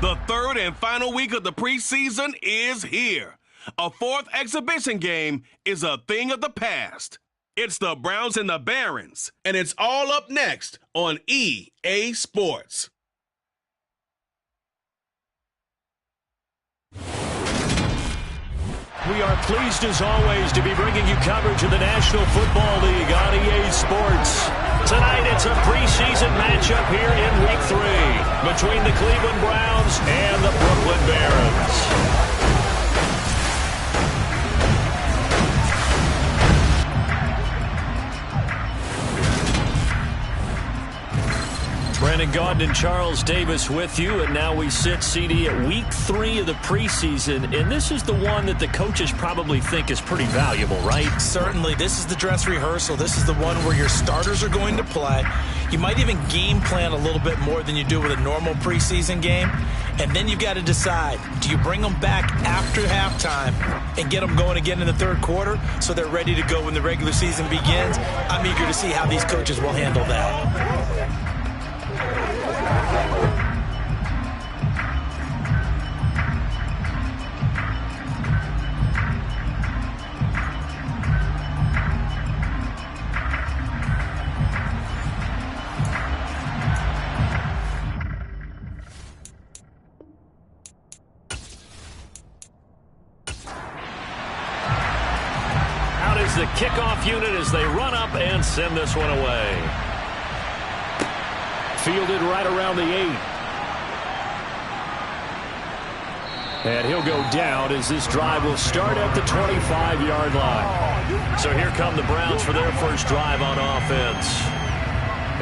The third and final week of the preseason is here. A fourth exhibition game is a thing of the past. It's the Browns and the Barons, and it's all up next on EA Sports. We are pleased, as always, to be bringing you coverage of the National Football League on EA Sports. Tonight, it's a preseason matchup here in Week 3 between the Cleveland Browns and the Brooklyn Barons. Brandon Gaudin and Charles Davis with you, and now we sit, CD, at Week 3 of the preseason, and this is the one that the coaches probably think is pretty valuable, right? Certainly. This is the dress rehearsal. This is the one where your starters are going to play. You might even game plan a little bit more than you do with a normal preseason game, and then you've got to decide, do you bring them back after halftime and get them going again in the third quarter so they're ready to go when the regular season begins? I'm eager to see how these coaches will handle that. The kickoff unit as they run up and send this one away. Fielded right around the 8. And he'll go down as this drive will start at the 25-yard line. So here come the Browns for their first drive on offense.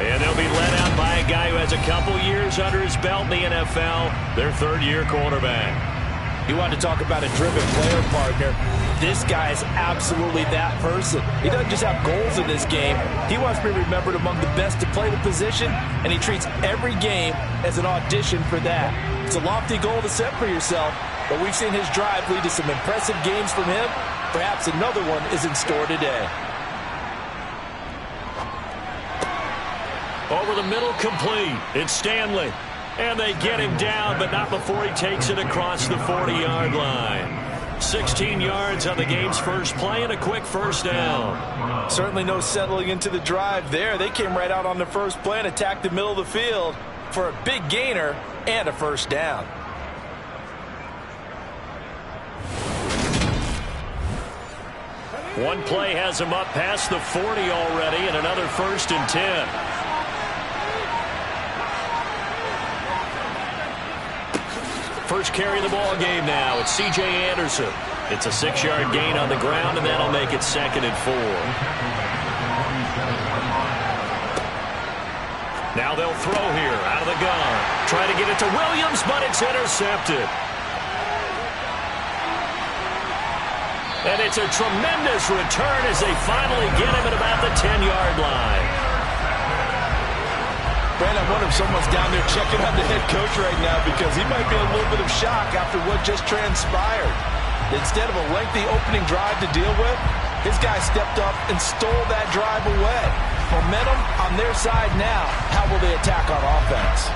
And they'll be led out by a guy who has a couple years under his belt in the NFL, their third-year quarterback. You want to talk about a driven player partner. This guy is absolutely that person. He doesn't just have goals in this game. He wants to be remembered among the best to play the position, and he treats every game as an audition for that. It's a lofty goal to set for yourself, but we've seen his drive lead to some impressive games from him. Perhaps another one is in store today. Over the middle, complete. It's Stanley. And they get him down, but not before he takes it across the 40-yard line. 16 yards on the game's first play and a quick first down. Certainly no settling into the drive there. They came right out on the first play and attacked the middle of the field for a big gainer and a first down. One play has him up past the 40 already, and another 1st and 10. First carry of the ball game now. It's C.J. Anderson. It's a 6-yard gain on the ground, and that'll make it 2nd and 4. Now they'll throw here out of the gun. Try to get it to Williams, but it's intercepted. And it's a tremendous return as they finally get him at about the 10-yard line. Brandon, I wonder if someone's down there checking on the head coach right now because he might be in a little bit of shock after what just transpired. Instead of a lengthy opening drive to deal with, his guy stepped up and stole that drive away. Momentum on their side now. How will they attack on offense?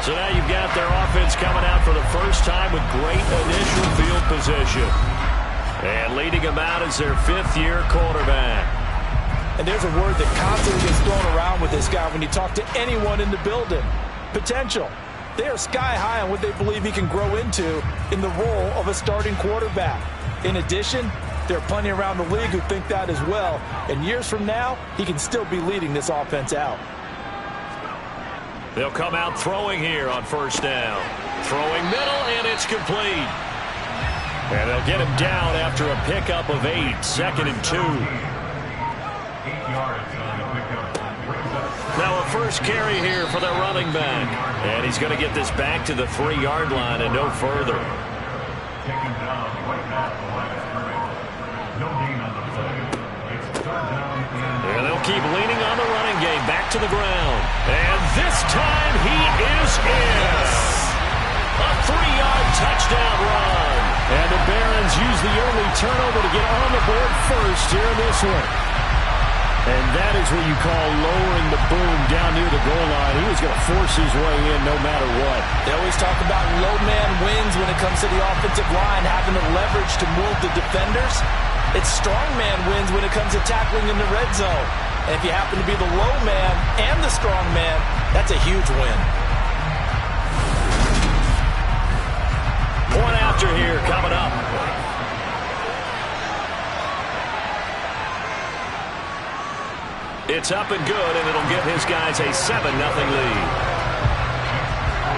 So now you've got their offense coming out for the first time with great initial field position. And leading them out is their 5th-year quarterback. And there's a word that constantly gets thrown around with this guy when you talk to anyone in the building. Potential. They are sky high on what they believe he can grow into in the role of a starting quarterback. In addition, there are plenty around the league who think that as well. And years from now, he can still be leading this offense out. They'll come out throwing here on first down. Throwing middle, and it's complete. And they'll get him down after a pickup of 8, 2nd and 2. Now a first carry here for their running back. And he's going to get this back to the 3-yard line and no further. And they'll keep leaning on the running game. Back to the ground. And this time he is in. A 3-yard touchdown run. And the Barons use the early turnover to get on the board first here in this one. And that is what you call lowering the boom down near the goal line. He was going to force his way in no matter what. They always talk about low man wins when it comes to the offensive line, having the leverage to move the defenders. It's strong man wins when it comes to tackling in the red zone. And if you happen to be the low man and the strong man, that's a huge win. Point after here coming up. It's up and good, and it'll give his guys a 7-0 lead.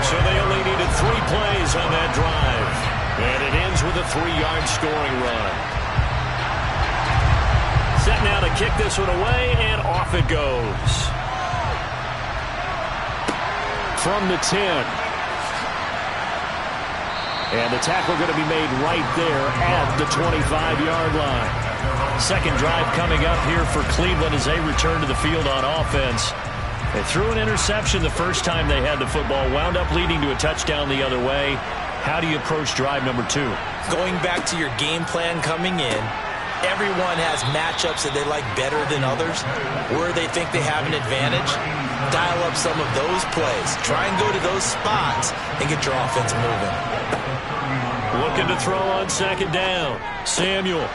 So they only needed 3 plays on that drive. And it ends with a 3-yard scoring run. Set now to kick this one away, and off it goes. From the 10. And the tackle going to be made right there at the 25-yard line. Second drive coming up here for Cleveland as they return to the field on offense. They threw an interception the first time they had the football, wound up leading to a touchdown the other way. How do you approach drive number 2? Going back to your game plan coming in, everyone has matchups that they like better than others, where they think they have an advantage. Dial up some of those plays. Try and go to those spots and get your offense moving. Looking to throw on second down. Samuel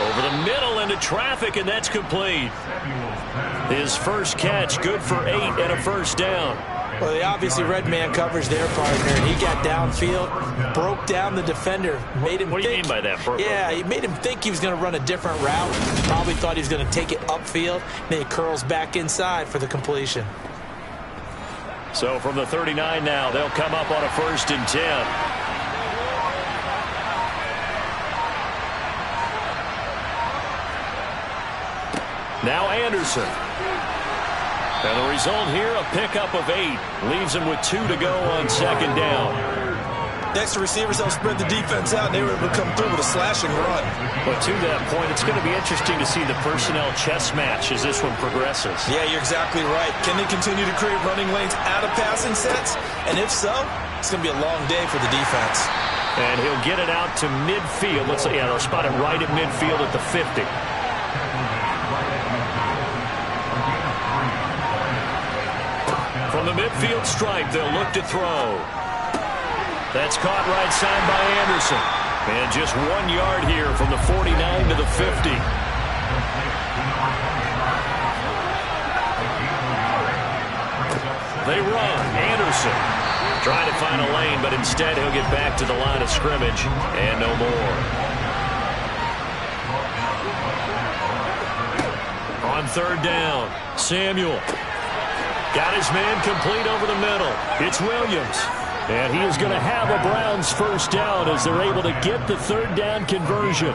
over the middle into traffic, and that's complete. His first catch, good for 8 and a first down. Well, they obviously read man coverage their partner, and he got downfield, broke down the defender, made him What do you mean by that? Yeah, he made him think he was going to run a different route. Probably thought he was going to take it upfield. Then he curls back inside for the completion. So from the 39 now, they'll come up on a 1st and 10. Now Anderson. And the result here, a pickup of 8. Leaves him with 2 to go on second down. Next, the receivers help spread the defense out, and they were able to come through with a slashing run. But to that point, it's going to be interesting to see the personnel chess match as this one progresses. Yeah, you're exactly right. Can they continue to create running lanes out of passing sets? And if so, it's going to be a long day for the defense. And he'll get it out to midfield. Let's say, yeah, they'll spot it right at midfield at the 50. From the midfield stripe, they'll look to throw. That's caught right side by Anderson. And just 1 yard here from the 49 to the 50. They run. Anderson trying to find a lane, but instead he'll get back to the line of scrimmage and no more. On third down, Samuel. Got his man complete over the middle. It's Williams. And he is going to have a Browns first down as they're able to get the third down conversion.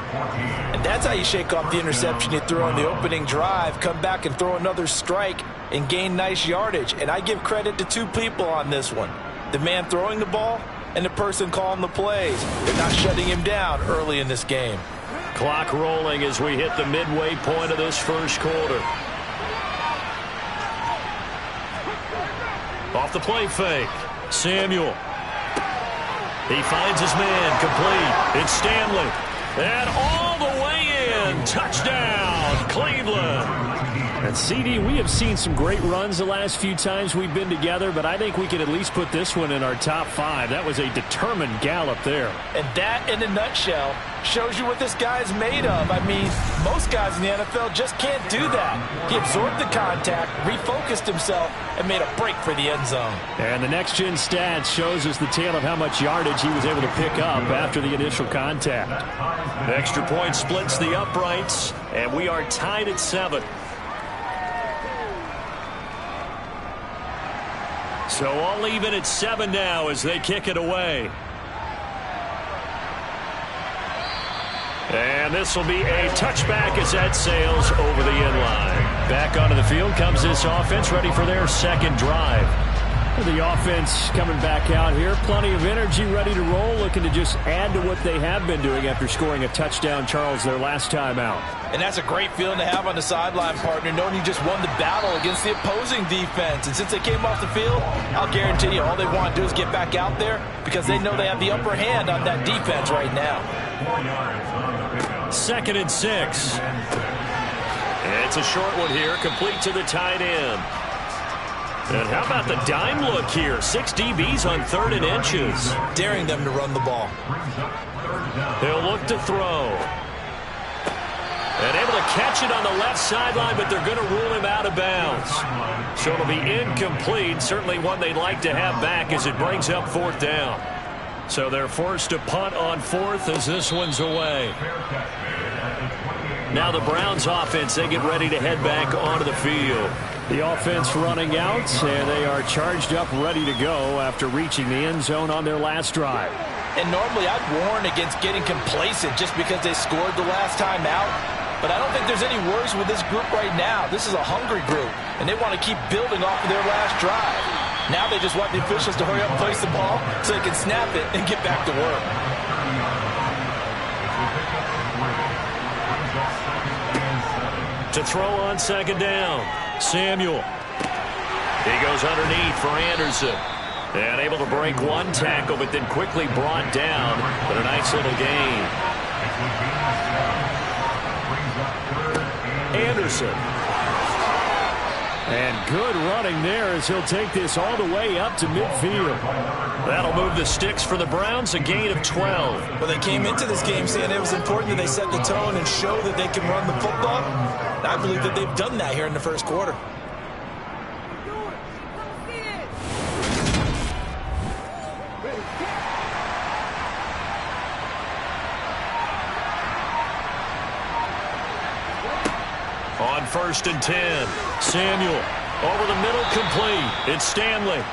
And that's how you shake off the interception you threw on the opening drive, come back and throw another strike and gain nice yardage. And I give credit to 2 people on this one. The man throwing the ball and the person calling the plays. They're not shutting him down early in this game. Clock rolling as we hit the midway point of this first quarter. Off the play fake. Samuel. He finds his man complete. It's Stanley. And all the way in. Touchdown, Cleveland. And CD, we have seen some great runs the last few times we've been together, but I think we could at least put this one in our top 5. That was a determined gallop there. And that, in a nutshell, shows you what this guy's made of. I mean, most guys in the NFL just can't do that. He absorbed the contact, refocused himself, and made a break for the end zone. And the next-gen stats shows us the tale of how much yardage he was able to pick up after the initial contact. The extra point splits the uprights, and we are tied at 7. So all even at 7 now as they kick it away. And this will be a touchback as that sails over the end line. Back onto the field comes this offense, ready for their second drive. The offense coming back out here. Plenty of energy, ready to roll, looking to just add to what they have been doing after scoring a touchdown, Charles, their last time out. And that's a great feeling to have on the sideline, partner, knowing you just won the battle against the opposing defense. And since they came off the field, I'll guarantee you all they want to do is get back out there because they know they have the upper hand on that defense right now. 2nd and 6. It's a short one here, complete to the tight end. And how about the dime look here? 6 DBs on 3rd and inches. Daring them to run the ball. He'll look to throw. And able to catch it on the left sideline, but they're going to rule him out of bounds. So it'll be incomplete. Certainly one they'd like to have back as it brings up 4th down. So they're forced to punt on 4th as this one's away. Now the Browns offense, they get ready to head back onto the field. The offense running out, and they are charged up, ready to go after reaching the end zone on their last drive. And normally I'd warn against getting complacent just because they scored the last time out. But I don't think there's any worries with this group right now. This is a hungry group, and they want to keep building off of their last drive. Now they just want the officials to hurry up and place the ball so they can snap it and get back to work. To throw on 2nd down, Samuel. He goes underneath for Anderson. And able to break one tackle, but then quickly brought down. But a nice little gain. Anderson. And good running there as he'll take this all the way up to midfield. That'll move the sticks for the Browns, a gain of 12. Well, they came into this game saying it was important that they set the tone and show that they can run the football. I believe that they've done that here in the first quarter. On 1st and 10, Samuel over the middle, complete. It's Stanley.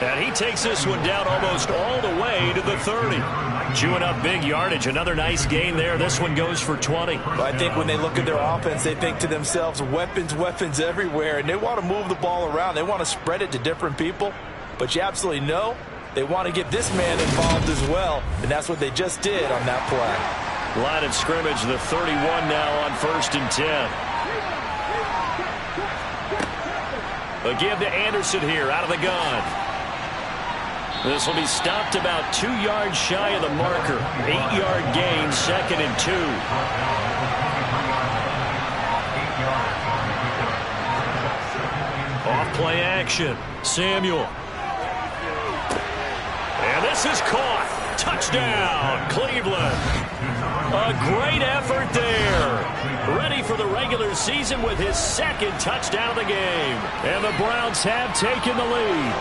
And he takes this one down almost all the way to the 30. Chewing up big yardage. Another nice gain there. This one goes for 20. Well, I think when they look at their offense, they think to themselves, weapons, weapons everywhere. And they want to move the ball around. They want to spread it to different people. But you absolutely know they want to get this man involved as well. And that's what they just did on that play. Line of scrimmage, the 31 now on 1st and 10. Again to Anderson here, out of the gun. This will be stopped about 2 yards shy of the marker. 8-yard gain, 2nd and 2. Off play action, Samuel. And this is caught. Touchdown, Cleveland. A great effort there. Ready for the regular season with his 2nd touchdown of the game. And the Browns have taken the lead.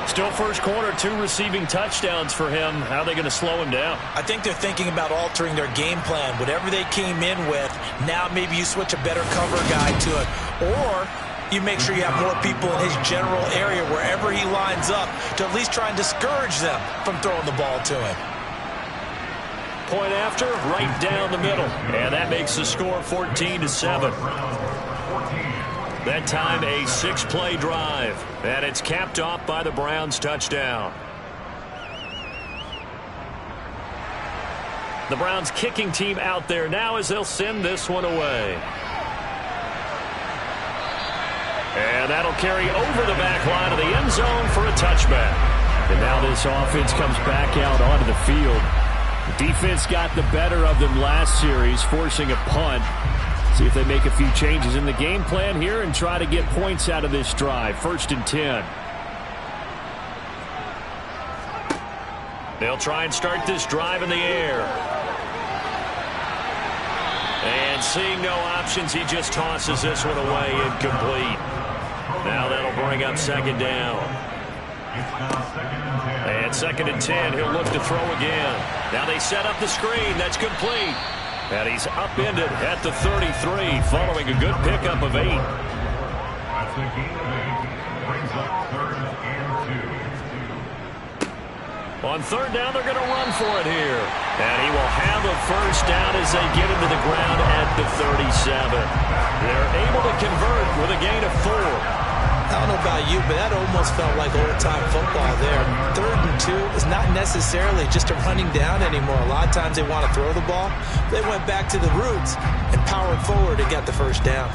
Still first quarter, 2 receiving touchdowns for him. How are they going to slow him down? I think they're thinking about altering their game plan. Whatever they came in with, now maybe you switch a better cover guy to it. Or you make sure you have more people in his general area wherever he lines up to at least try and discourage them from throwing the ball to him. Point after, right down the middle. And that makes the score 14-7. That time a 6-play drive. And it's capped off by the Browns touchdown. The Browns kicking team out there now as they'll send this one away. And that'll carry over the back line of the end zone for a touchback. And now this offense comes back out onto the field. The defense got the better of them last series, forcing a punt. See if they make a few changes in the game plan here and try to get points out of this drive. 1st and 10. They'll try and start this drive in the air. And seeing no options, he just tosses this one away, incomplete. Now that'll bring up 2nd down. And 2nd and 10, he'll look to throw again. Now they set up the screen, that's complete. And he's upended at the 33, following a good pickup of 8. On 3rd down, they're going to run for it here. And he will have a 1st down as they get him to the ground at the 37. They're able to convert with a gain of 4. I don't know about you, but that almost felt like old-time football there. 3rd and 2 is not necessarily just a running down anymore. A lot of times they want to throw the ball. They went back to the roots and powered forward and got the 1st down.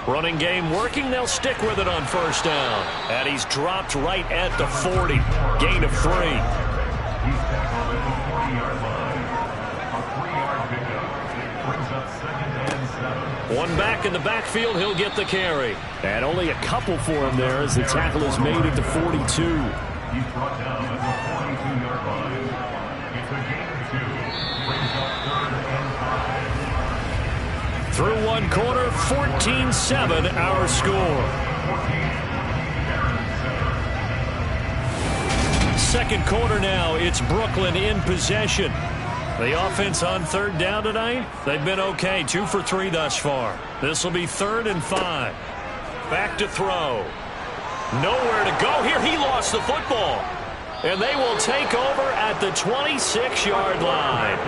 Running game working. They'll stick with it on first down. And he's dropped right at the 40. Gain of 3. He's tackled at the 40-yard line. A 3-yard pickup brings up 2nd and 7. One back in the backfield. He'll get the carry. And only a couple for him there as the tackle is made at the 42. He's brought down at the 42-yard line. It's a gain of 2. Brings up 3rd and 5. Through one quarter, 14-7 our score. Second quarter now, it's Brooklyn in possession. The offense on 3rd down tonight, they've been okay, 2 for 3 thus far. This will be 3rd and 5. Back to throw. Nowhere to go here. He lost the football. And they will take over at the 26-yard line.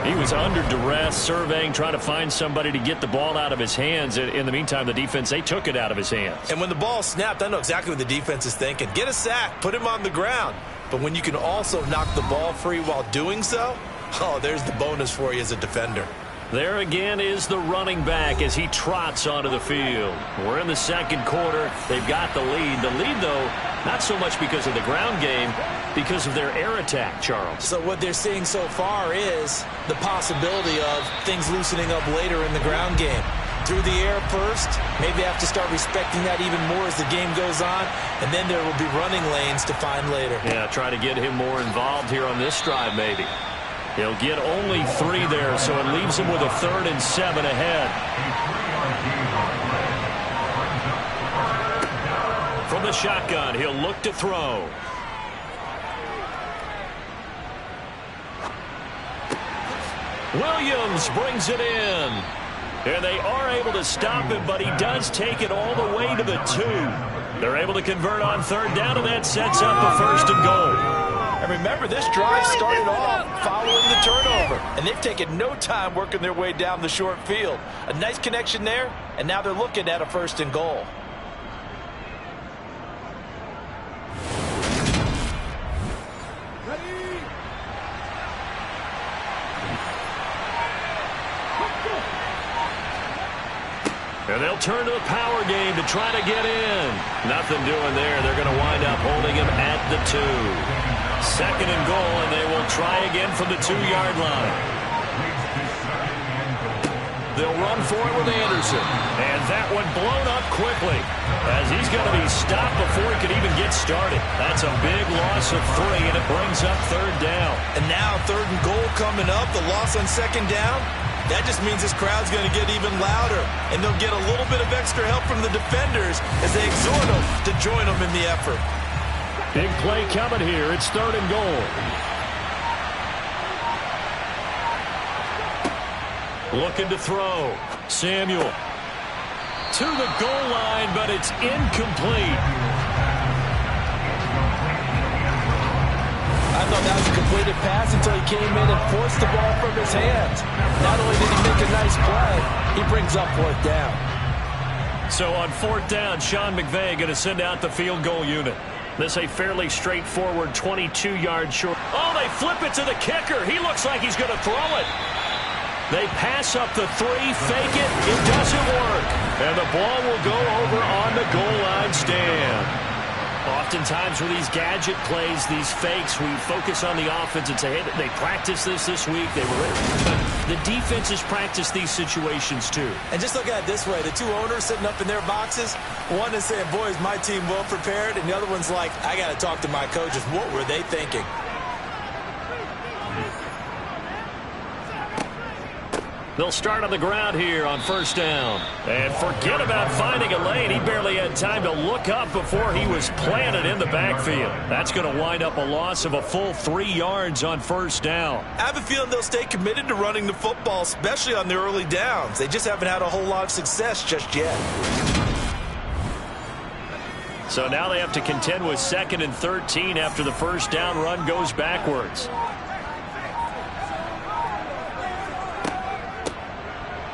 He was under duress, surveying, trying to find somebody to get the ball out of his hands. In the meantime, the defense, they took it out of his hands. And when the ball snapped, I know exactly what the defense is thinking. Get a sack, put him on the ground. But when you can also knock the ball free while doing so, oh, there's the bonus for you as a defender. There again is the running back as he trots onto the field. We're in the second quarter. They've got the lead. The lead, though, not so much because of the ground game, because of their air attack, Charles. So what they're seeing so far is the possibility of things loosening up later in the ground game. Through the air first, maybe have to start respecting that even more as the game goes on, and then there will be running lanes to find later. Yeah, try to get him more involved here on this drive, maybe. He'll get only 3 there, so it leaves him with a 3rd and 7 ahead. From the shotgun, he'll look to throw. Williams brings it in. And they are able to stop him, but he does take it all the way to the 2. They're able to convert on 3rd down, and that sets up a 1st and goal. And remember, this drive started off following the turnover, and they've taken no time working their way down the short field. A nice connection there, and now they're looking at a 1st and goal. And they'll turn to the power game to try to get in. Nothing doing there. They're going to wind up holding him at the 2. 2nd and goal, and they will try again from the 2-yard line. They'll run for it with Anderson. And that one blown up quickly as he's going to be stopped before he could even get started. That's a big loss of 3, and it brings up 3rd down. And now 3rd and goal coming up, the loss on 2nd down. That just means this crowd's going to get even louder, and they'll get a little bit of extra help from the defenders as they exhort them to join them in the effort. Big play coming here. It's 3rd and goal. Looking to throw. Samuel to the goal line, but it's incomplete. I thought that was a completed pass until he came in and forced the ball from his hands. Not only did he make a nice play, he brings up 4th down. So on 4th down, Sean McVay going to send out the field goal unit. This a fairly straightforward 22-yard short. Oh, they flip it to the kicker. He looks like he's going to throw it. They pass up the 3, fake it. It doesn't work. And the ball will go over on the goal line stand. Oftentimes with these gadget plays, these fakes, we focus on the offense and say, hey, they practiced this week. They were ready. But the defense has practiced these situations too. And just look at it this way. The 2 owners sitting up in their boxes, one is saying, boy, is my team well prepared? And the other one's like, I got to talk to my coaches. What were they thinking? They'll start on the ground here on 1st down. And forget about finding a lane. He barely had time to look up before he was planted in the backfield. That's going to wind up a loss of a full 3 yards on 1st down. I have a feeling they'll stay committed to running the football, especially on the early downs. They just haven't had a whole lot of success just yet. So now they have to contend with 2nd and 13 after the 1st down run goes backwards.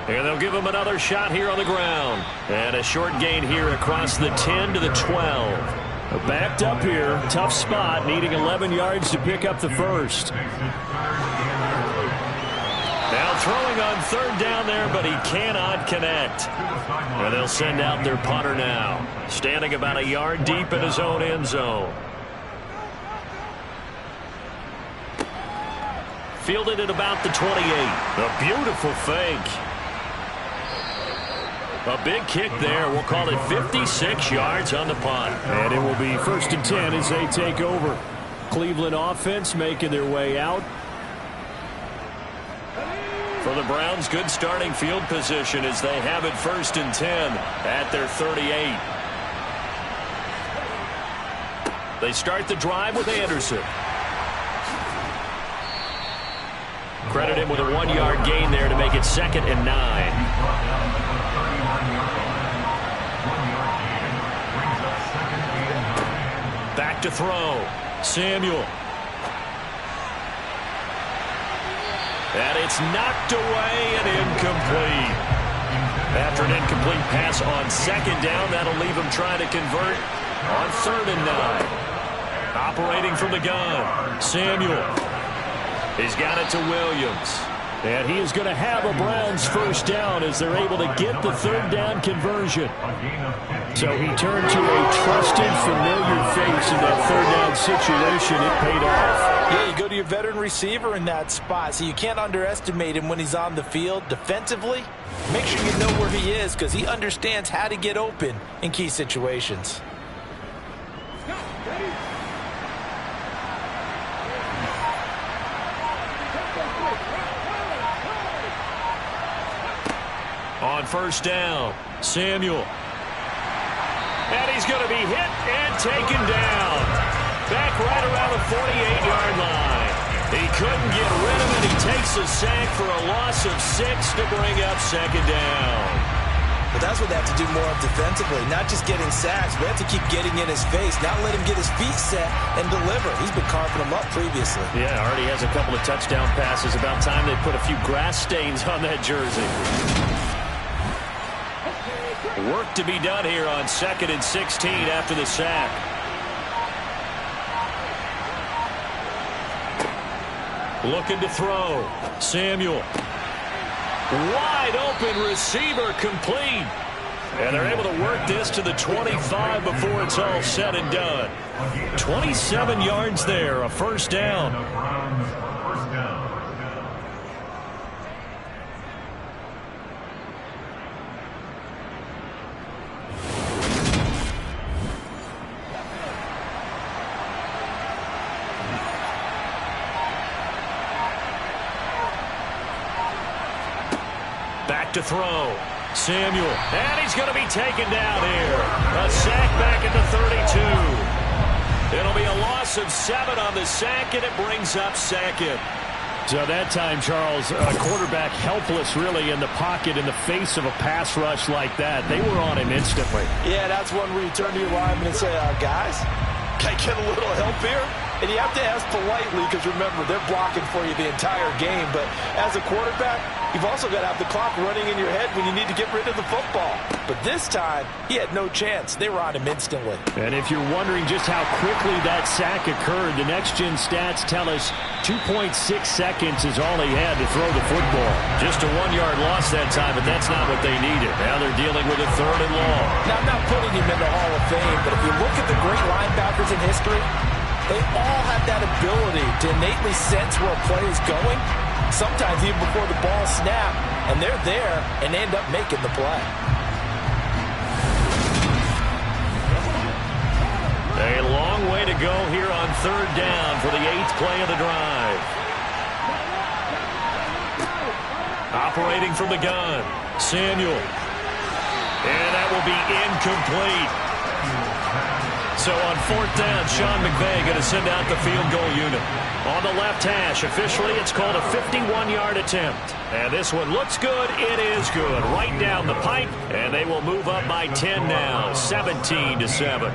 And they'll give him another shot here on the ground. And a short gain here across the 10 to the 12. Backed up here. Tough spot. Needing 11 yards to pick up the 1st. Now throwing on third down there, but he cannot connect. And they'll send out their punter now, standing about a yard deep in his own end zone. Fielded at about the 28. A beautiful fake. A big kick there. We'll call it 56 yards on the punt. And it will be 1st and 10 as they take over. Cleveland offense making their way out. For the Browns, good starting field position as they have it 1st and 10 at their 38. They start the drive with Anderson. Credit him with a 1-yard gain there to make it 2nd and 9. Back to throw. Samuel. And it's knocked away and incomplete. After an incomplete pass on 2nd down, that'll leave him trying to convert on 3rd and 9. Operating from the gun. Samuel. He's got it to Williams. And he is going to have a Browns 1st down as they're able to get the 3rd down conversion. So he turned to a trusted, familiar face in that 3rd down situation. It paid off. Yeah, you go to your veteran receiver in that spot, so you can't underestimate him when he's on the field defensively. Make sure you know where he is because he understands how to get open in key situations. On 1st down, Samuel. And he's going to be hit and taken down. Back right around the 48-yard line. He couldn't get rid of it. He takes a sack for a loss of 6 to bring up 2nd down. But that's what they have to do more of defensively, not just getting sacks. We have to keep getting in his face, not let him get his feet set and deliver. He's been carving them up previously. Yeah, already has a couple of touchdown passes. About time they put a few grass stains on that jersey. Work to be done here on 2nd and 16 after the sack. Looking to throw. Samuel. Wide open receiver complete. And they're able to work this to the 25 before it's all said and done. 27 yards there, a 1st down. Back to throw. Samuel. And he's going to be taken down here. A sack back at the 32. It'll be a loss of 7 on the sack, and it brings up 2nd. So that time, Charles, a quarterback helpless really in the pocket in the face of a pass rush like that. They were on him instantly. Yeah, that's one where you turn to your lineman and say, guys, can I get a little help here? And you have to ask politely because, remember, they're blocking for you the entire game. But as a quarterback, you've also got to have the clock running in your head when you need to get rid of the football. But this time, he had no chance. They were on him instantly. And if you're wondering just how quickly that sack occurred, the next-gen stats tell us 2.6 seconds is all he had to throw the football. Just a 1-yard loss that time, but that's not what they needed. Now they're dealing with a 3rd and long. Now, I'm not putting him in the Hall of Fame, but if you look at the great linebackers in history, they all have that ability to innately sense where a play is going, sometimes even before the ball snaps, and they're there and end up making the play. A long way to go here on 3rd down for the 8th play of the drive. Operating from the gun, Samuel. And that will be incomplete. So on 4th down, Sean McVay going to send out the field goal unit. On the left hash, officially it's called a 51-yard attempt. And this one looks good. It is good. Right down the pipe, and they will move up by 10 now, 17-7.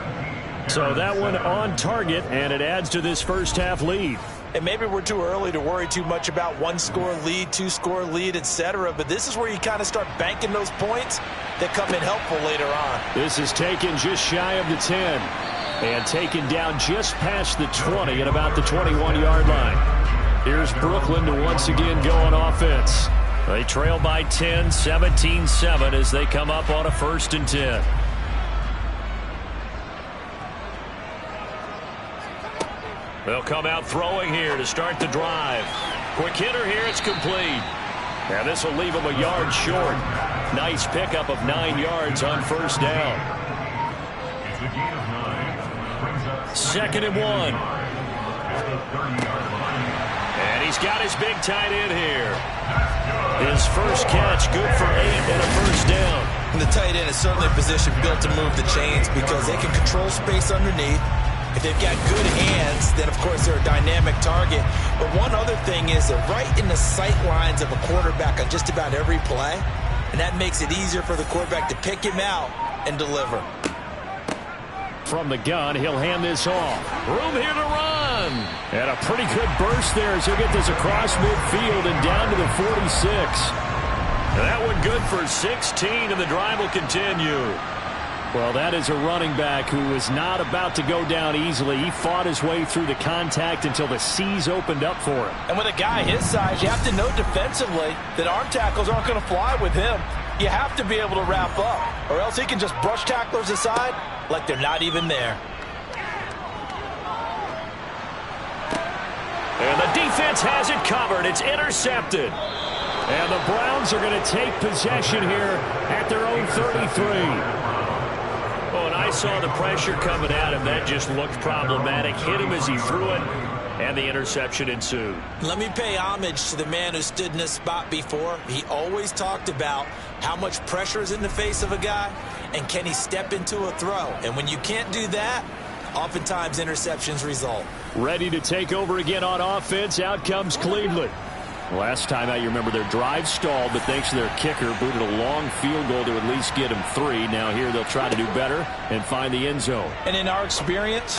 So that one on target, and it adds to this first half lead. And maybe we're too early to worry too much about 1-score lead, 2-score lead, etc. But this is where you kind of start banking those points that come in helpful later on. This is taken just shy of the 10. And taken down just past the 20 at about the 21-yard line. Here's Brooklyn to once again go on offense. They trail by 10, 17-7 as they come up on a 1st and 10. They'll come out throwing here to start the drive. Quick hitter here, it's complete. And this will leave them a yard short. Nice pickup of 9 yards on 1st down. It's a gain of 9. Brings up 2nd and 1. at the 30-yard line. And he's got his big tight end here. His first catch, good for 8 and a 1st down. And the tight end is certainly a position built to move the chains because they can control space underneath. If they've got good hands, then of course they're a dynamic target. But one other thing is they're right in the sight lines of a quarterback on just about every play. And that makes it easier for the quarterback to pick him out and deliver. From the gun, he'll hand this off. Room here to run. And a pretty good burst there as he'll get this across midfield and down to the 46. That one good for 16, and the drive will continue. Well, that is a running back who is not about to go down easily. He fought his way through the contact until the C's opened up for him. And with a guy his size, you have to know defensively that arm tackles aren't going to fly with him. You have to be able to wrap up, or else he can just brush tacklers aside like they're not even there. And the defense has it covered. It's intercepted. And the Browns are going to take possession here at their own 33. Oh, and I saw the pressure coming at him. That just looked problematic. Hit him as he threw it, and the interception ensued. Let me pay homage to the man who stood in this spot before. He always talked about how much pressure is in the face of a guy, and can he step into a throw. And when you can't do that, oftentimes interceptions result. Ready to take over again on offense. Out comes Cleveland. Last time out, you remember their drive stalled, but thanks to their kicker, booted a long field goal to at least get him 3. Now here they'll try to do better and find the end zone. And in our experience,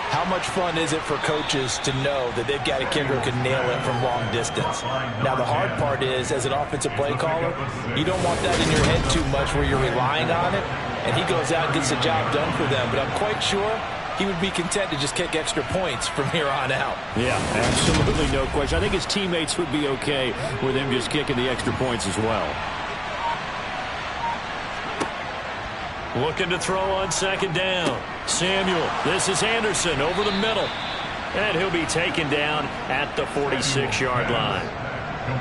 how much fun is it for coaches to know that they've got a kicker who can nail it from long distance? Now, the hard part is, as an offensive play caller, you don't want that in your head too much where you're relying on it, and he goes out and gets the job done for them. But I'm quite sure he would be content to just kick extra points from here on out. Yeah, absolutely no question. I think his teammates would be okay with him just kicking the extra points as well. Looking to throw on 2nd down. Samuel, this is Anderson over the middle. And he'll be taken down at the 46-yard line.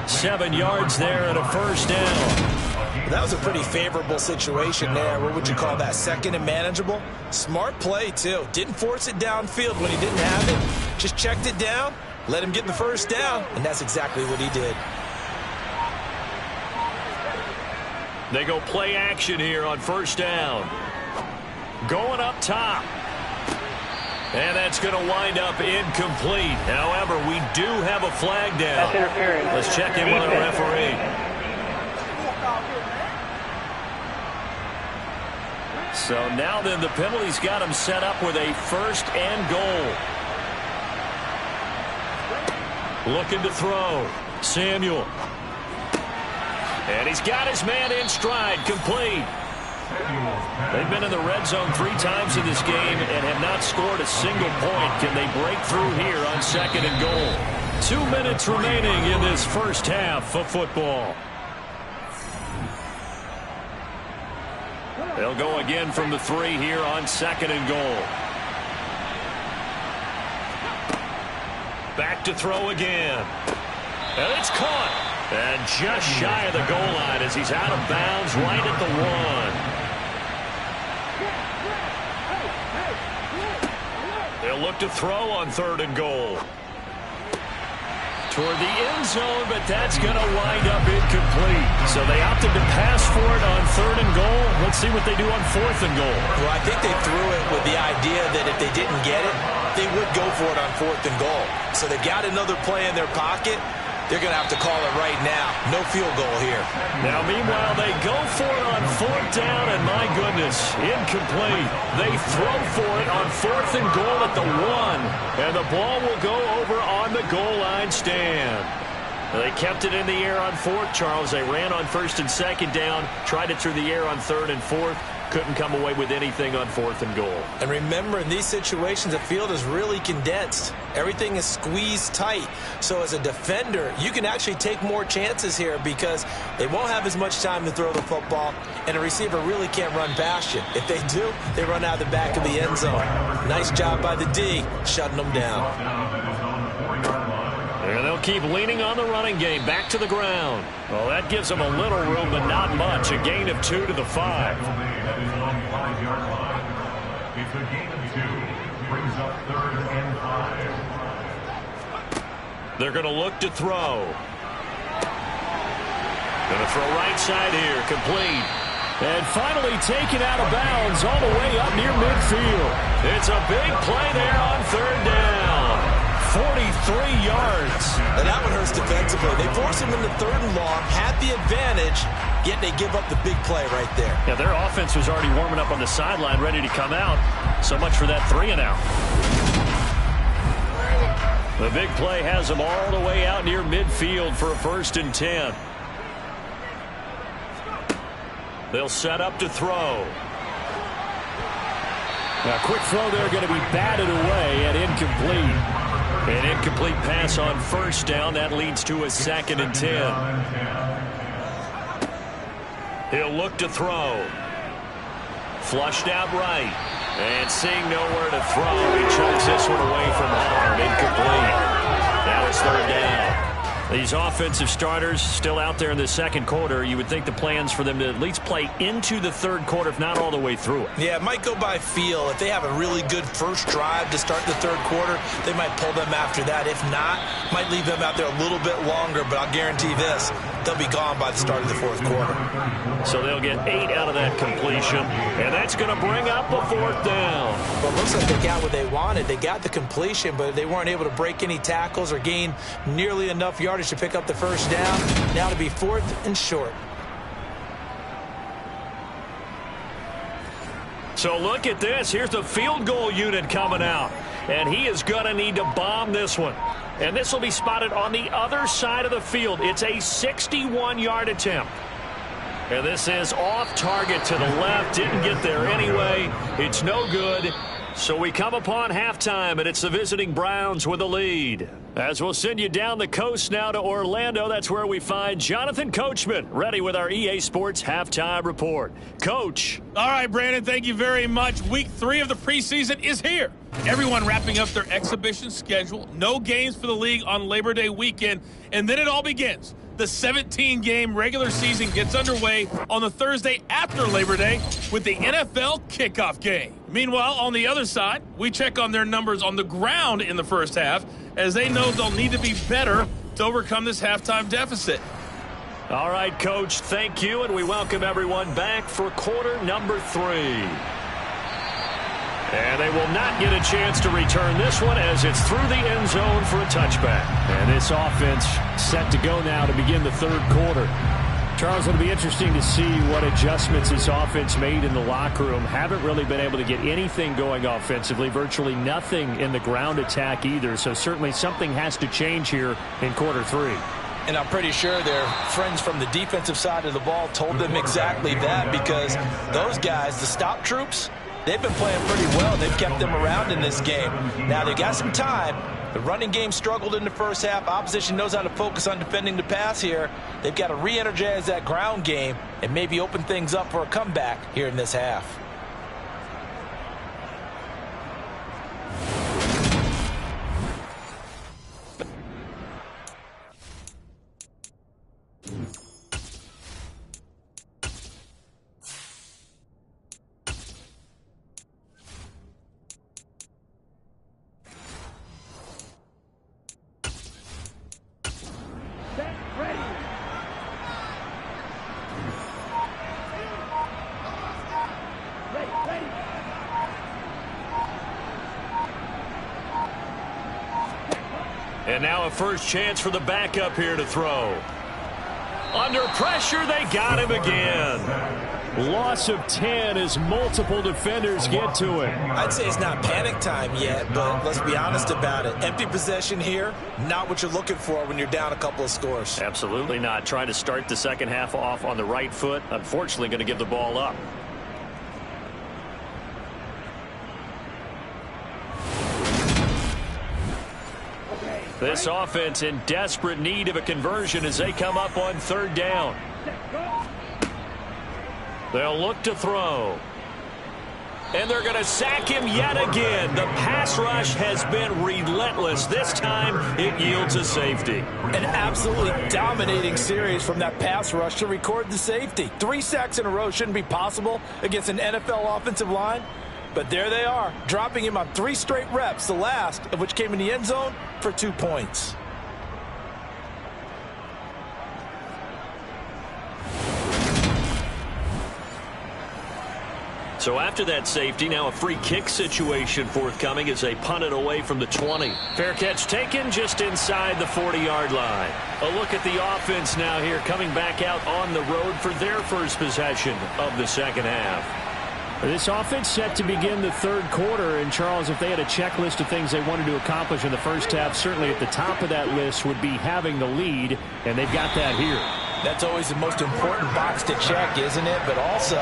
7 yards there and a 1st down. That was a pretty favorable situation there. What would you call that? 2nd and manageable? Smart play, too. Didn't force it downfield when he didn't have it. Just checked it down, let him get the 1st down, and that's exactly what he did. They go play action here on 1st down. Going up top. And that's going to wind up incomplete. However, we do have a flag down. That's interference. Let's check in with our referee. So now then the penalty's got him set up with a 1st and goal. Looking to throw. Samuel. And he's got his man in stride, complete. They've been in the red zone 3 times in this game and have not scored a single point. Can they break through here on 2nd and goal? 2 minutes remaining in this first half of football. They'll go again from the 3 here on 2nd and goal. Back to throw again. And it's caught. And just shy of the goal line as he's out of bounds right at the 1. They'll look to throw on 3rd and goal. Toward the end zone, but that's going to wind up incomplete. So they opted to pass for it on 3rd and goal. Let's see what they do on 4th and goal. Well, I think they threw it with the idea that if they didn't get it, they would go for it on 4th and goal. So they've got another play in their pocket. They're going to have to call it right now. No field goal here. Now, meanwhile, they go for it on 4th down, and my goodness, incomplete. They throw for it on 4th and goal at the 1, and the ball will go over on the goal line stand. They kept it in the air on 4th, Charles. They ran on 1st and 2nd down, tried it through the air on 3rd and 4th. couldn't come away with anything on 4th and goal. And remember, in these situations, the field is really condensed. Everything is squeezed tight. So as a defender, you can actually take more chances here because they won't have as much time to throw the football, and a receiver really can't run past you. If they do, they run out of the back of the end zone. Nice job by the D, shutting them down. And they'll keep leaning on the running game back to the ground. Well, that gives them a little room, but not much. A gain of 2 to the 5. That is on the 5-yard line. It's a gain of 2. Brings up 3rd and 5. They're going to look to throw. Going to throw right side here, complete. And finally taken out of bounds all the way up near midfield. It's a big play there on 3rd down. 43 yards. And that one hurts defensively. They force him into 3rd and long, had the advantage, yet they give up the big play right there. Yeah, their offense was already warming up on the sideline, ready to come out. So much for that 3 and out. The big play has them all the way out near midfield for a 1st and 10. They'll set up to throw. A quick throw there, going to be batted away and incomplete. An incomplete pass on 1st down. That leads to a 2nd and 10. He'll look to throw. Flushed out right. And seeing nowhere to throw, he chucks this one away from harm. Incomplete. Now it's 3rd down. These offensive starters still out there in the 2nd quarter. You would think the plans for them to at least play into the 3rd quarter, if not all the way through it. Yeah, it might go by feel. If they have a really good first drive to start the 3rd quarter, they might pull them after that. If not, might leave them out there a little bit longer, but I'll guarantee this, they'll be gone by the start of the 4th quarter. So they'll get 8 out of that completion, and that's going to bring up a 4th down. Well, it looks like they got what they wanted. They got the completion, but they weren't able to break any tackles or gain nearly enough yardage to pick up the 1st down. Now to be 4th and short. So look at this. Here's the field goal unit coming out, and he is going to need to bomb this one. And this will be spotted on the other side of the field. It's a 61-yard attempt. And this is off target to the left. Didn't get there anyway. It's no good. So we come upon halftime, and it's the visiting Browns with the lead. As we'll send you down the coast now to Orlando, that's where we find Jonathan Coachman, ready with our EA Sports Halftime Report. Coach. All right, Brandon, thank you very much. Week 3 of the preseason is here. Everyone wrapping up their exhibition schedule. No games for the league on Labor Day weekend, and then it all begins. The 17-game regular season gets underway on the Thursday after Labor Day with the NFL kickoff game. Meanwhile, on the other side, we check on their numbers on the ground in the first half, as they know they'll need to be better to overcome this halftime deficit. All right, Coach, thank you, and we welcome everyone back for quarter number 3. And they will not get a chance to return this one as it's through the end zone for a touchback. And this offense set to go now to begin the 3rd quarter. Charles, it'll be interesting to see what adjustments this offense made in the locker room. Haven't really been able to get anything going offensively, virtually nothing in the ground attack either. So certainly something has to change here in quarter 3. And I'm pretty sure their friends from the defensive side of the ball told them exactly that, because those guys, the stop troops, they've been playing pretty well. They've kept them around in this game. Now, they got some time. The running game struggled in the first half. Opposition knows how to focus on defending the pass here. They've got to re-energize that ground game and maybe open things up for a comeback here in this half. And now a first chance for the backup here to throw. Under pressure, they got him again. Loss of 10 as multiple defenders get to it. I'd say it's not panic time yet, but let's be honest about it. Empty possession here, not what you're looking for when you're down a couple of scores. Absolutely not. Trying to start the second half off on the right foot. Unfortunately, going to give the ball up. This offense in desperate need of a conversion as they come up on 3rd down. They'll look to throw. And they're going to sack him yet again. The pass rush has been relentless. This time, it yields a safety. An absolutely dominating series from that pass rush to record the safety. 3 sacks in a row shouldn't be possible against an NFL offensive line. But there they are, dropping him on 3 straight reps, the last of which came in the end zone for 2 points. So after that safety, now a free kick situation forthcoming as they punt it away from the 20. Fair catch taken just inside the 40-yard line. A look at the offense now here coming back out on the road for their first possession of the second half. This offense set to begin the 3rd quarter, and Charles, if they had a checklist of things they wanted to accomplish in the first half, certainly at the top of that list would be having the lead, and they've got that here. That's always the most important box to check, isn't it? But also,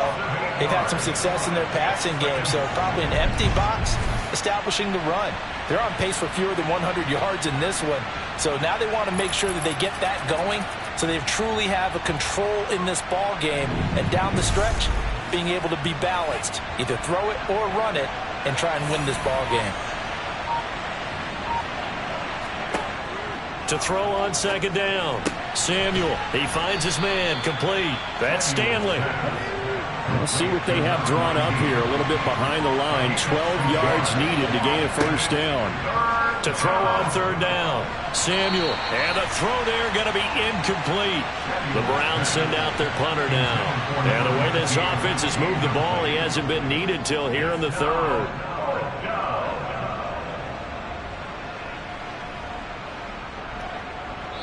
they've had some success in their passing game, so probably an empty box establishing the run. They're on pace for fewer than 100 yards in this one, so now they want to make sure that they get that going so they truly have a control in this ball game, and down the stretch, being able to be balanced, either throw it or run it, and try and win this ball game. To throw on 2nd down. Samuel, he finds his man, complete. That's Stanley. Let's see what they have drawn up here. A little bit behind the line. 12 yards needed to gain a 1st down. To throw on 3rd down. Samuel, and the throw there going to be incomplete. The Browns send out their punter now. And the way this offense has moved the ball, he hasn't been needed till here in the 3rd.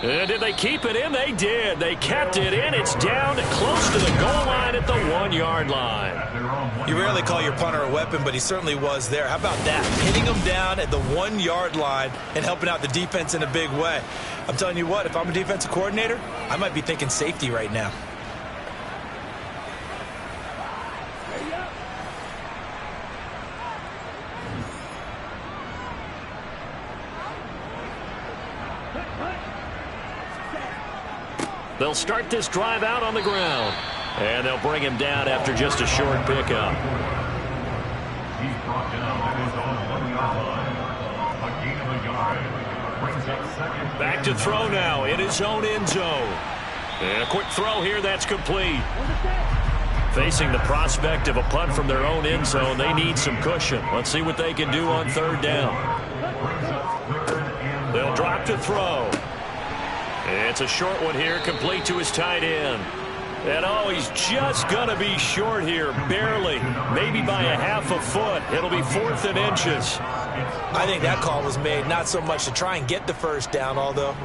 And did they keep it in? They did. They kept it in. It's down close to the goal line at the 1-yard line. You rarely call your punter a weapon, but he certainly was there. How about that? Hitting him down at the 1-yard line and helping out the defense in a big way. I'm telling you what, if I'm a defensive coordinator, I might be thinking safety right now. They'll start this drive out on the ground. And they'll bring him down after just a short pickup. He's brought down at his own 1-yard line. A gain of a yard. Brings up 2nd. Back to throw now in his own end zone. And a quick throw here that's complete. Facing the prospect of a punt from their own end zone, they need some cushion. Let's see what they can do on 3rd down. They'll drop to throw. It's a short one here, complete to his tight end. And oh, he's just going to be short here, barely, maybe by a half a foot. It'll be 4th and inches. I think that call was made not so much to try and get the 1st down, although